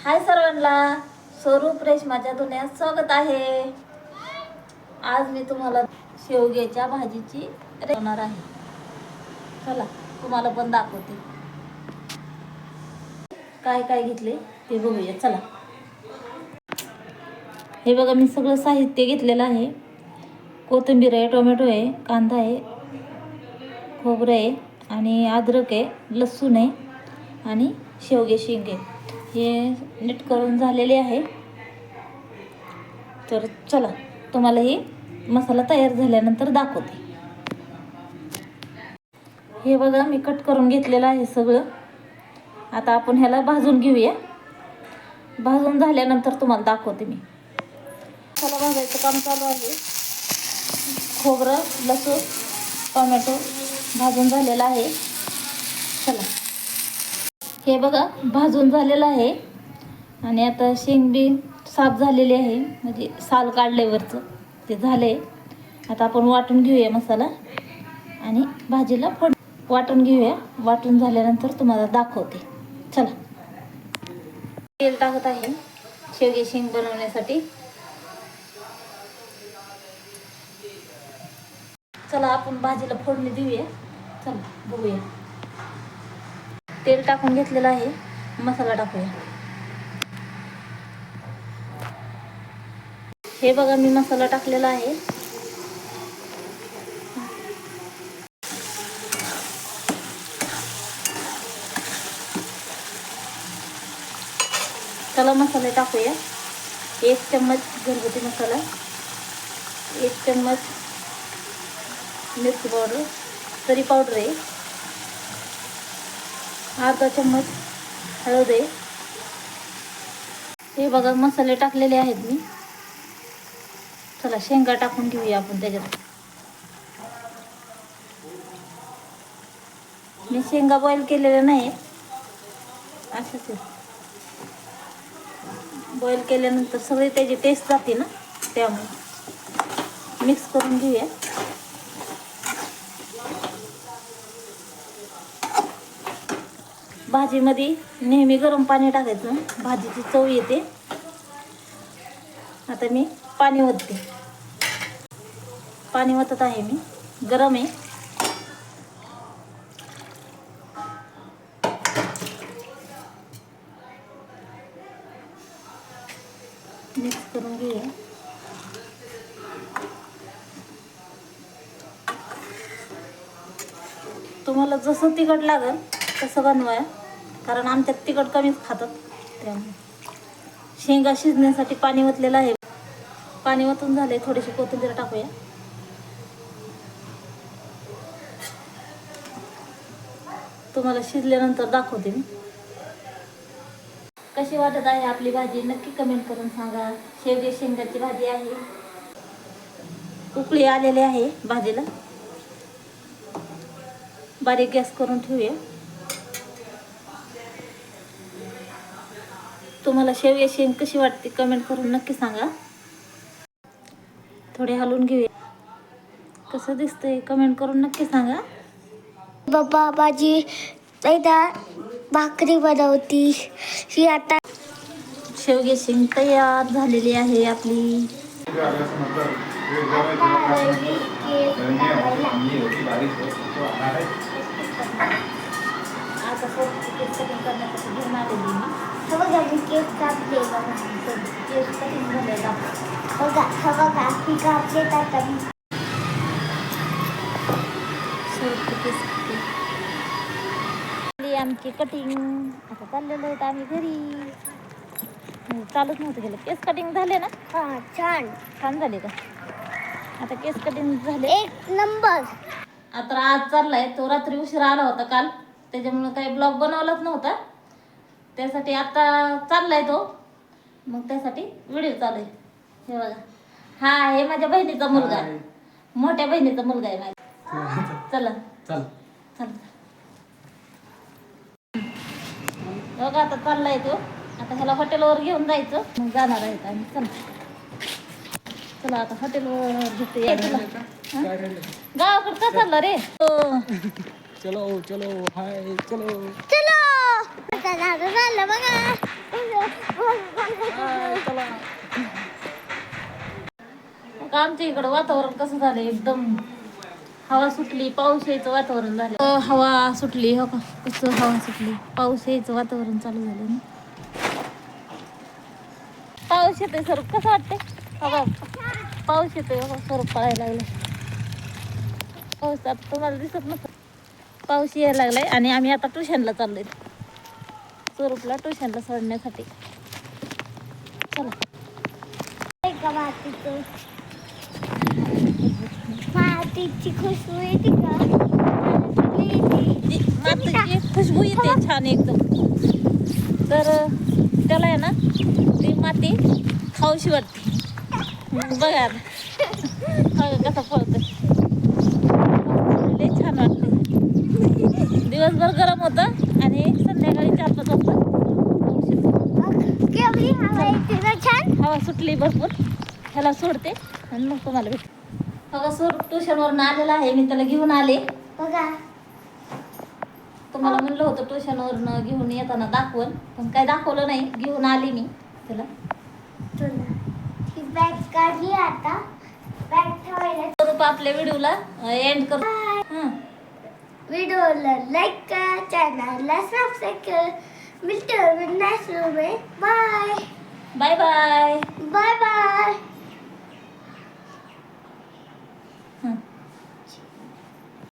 हाय सर्वांना, स्वरूप रेशमाच्या दुनियात स्वागत आहे. आज मी तुम्हाला शेवग्याच्या भाजीची बनवणार आहे. चला तुम्हाला पण दाखवते काय काय घेतले ते बघूया. चला, हे बघा मी सगळं साहित्य घेतलेलं आहे. कोथिंबीर आहे, टोमॅटो आहे, कांदा आहे, खोबरं आहे आणि अद्रक आहे, लसूण आहे आणि शेवगे शेंगे. हे नीट करून झालेले आहे. तर चला तुम्हाला हे मसाला तयार झाल्यानंतर दाखवते. हे बघा मी कट करून घेतलेलं आहे सगळं. आता आपण ह्याला भाजून घेऊया. भाजून झाल्यानंतर तुम्हाला दाखवते मी. मसाला भाजायचं काम चालू आहे. खोबरं, लसूण, टोमॅटो भाजून झालेला आहे. चला, हे बघा भाजून झालेलं आहे आणि आता शेंगबी साफ झालेली आहे, म्हणजे साल काढल्यावरचं ते झाले. आता आपण वाटून घेऊया मसाला आणि भाजीला वाटून घेऊया. वाटून झाल्यानंतर तुम्हाला दाखवते. चला, तेल टाकत आहे शेवगे शेंग बनवण्यासाठी. चला आपण भाजीला फोडणी देऊया. चला बघूया. तेल टाकून घेतलेलं आहे. मसाला टाकूया. हे बघा मी मसाला टाकलेला आहे. चला मसाले टाकूया. 1 चम्मच घरगुती मसाला, 1 चम्मच मिरची पावडर, तरी पावडर आहे, अर्धा चम्मच हळद आहे. हे बघा मसाले टाकलेले आहेत मी. चला शेंगा टाकून घेऊया आपण त्याच्यात. मी शेंगा बॉईल केलेल्या नाही, असंच बॉईल केल्यानंतर सगळी त्याची टेस्ट जाते ना, त्यामुळे मिक्स करून घेऊया. भाजीमध्ये नेहमी गरम पाणी टाकायचं, भाजीची चव येते. आता मी पाणी ओतते. पाणी ओतत आहे मी. गरम आहे. मिक्स करून घेऊया. तुम्हाला जसं तिखट लागेल तसं बनवा, कारण आमच्यात तिखट कमीच खातात. त्यामुळे शेंगा शिजण्यासाठी पाणी ओतलेलं आहे. पाणी ओतून झाले. थोडीशी कोथिंबीर टाकूया. तुम्हाला शिजल्यानंतर दाखवते मी. कशी वाटत आहे आपली भाजी नक्की कमेंट करून सांगा. शेवगे शेंगाची भाजी आहे. उकळी आलेली आहे भाजीला. बारीक गॅस करून ठेवूया. तुम्हाला शेवगे शेंग कशी वाटते कमेंट करून नक्की सांगा. थोडे हलवून घेऊया. कसं दिसतंय कमेंट करून नक्की सांगा. बाबा भाजी भाकरी बनवती ही. आता शेवगे शेंग तयार झालेली आहे आपली. आता केस कटिंग करण्यासाठी घेऊन आलेली मी. बघा मी केस कापले. केस कटिंग झालेला. बघा ही कापले आता मी. आमची कटिंग आता चाललेलं आहे. आम्ही घरी चालूच नव्हतं गेलं. केस कटिंग झाले ना. हा, छान छान झाले का. आता केस कटिंग झाले 1 नंबर. आता आज चाललाय. तो रात्री उशिरा आला होता काल, त्याच्यामुळे काही ब्लॉग बनवलाच नव्हता. त्यासाठी आता चाललाय तो, मग त्यासाठी व्हिडिओ चालू आहे. हे बघा, हा आहे माझ्या बहिणीचा मुलगा, मोठ्या बहिणीचा मुलगा आहे माझ्या. चला चल चल. बघा आता चाललाय तो. आता ह्याला हॉटेलवर घेऊन जायचं, मग जाणार आहेत आम्ही. चला चला आता हॉटेलवर घेते. गावाकडे का चालला रे. चलो चलो हाय चलो चलो. झालं बघा. आमच्या इकडं वातावरण कसं झालं एकदम हवा सुटली, पाऊस यायचं वातावरण झालं. हवा सुटली हो का, कसं हवा सुटली, पाऊस यायचं वातावरण चालू झालं ना. पाऊस येतोय स्वरूप, कसं वाटतंय हवा, पाऊस येतोय हो स्वरूप, पळायला लागलं पाऊस. आता तुम्हाला दिसत नसतं, पाऊस यायला लागलाय. आणि आम्ही आता ट्युशनला चाललोय, स्वरूपला ट्युशनला सोडण्यासाठी. चला. का मातीचं मातीची खुशबू येते का? मातीची खुशबू येते छान एकदम. तर त्याला आहे ना ती माती खाऊशी वाटते. बघा कसं पळतंय, लय छान वाटते. दिवसभर गरम होतं आणि संध्याकाळी 4-5 वाजता पाऊस येतो. केवढी हवा येते ना छान. हवा सुटली भरपूर, ह्याला सोडते आणि मग तुम्हाला भेट. बघा स्वरूप ट्युशनवरून आलेला आहे, मी त्याला घेऊन आले. बघा तुम्हाला म्हणलं होतं ट्युशनवरून घेऊन येताना दाखवून, पण काय दाखवलं नाही. घेऊन आली मी त्याला. ही बॅग काढली, आता बॅग ठेवायला. स्वरूप आपल्या व्हिडिओला एंड कर. व्हिडिओला लाईक करा, चॅनलला सबस्क्राईब करा. मिळतं next video. Bye bye bye. Bye bye.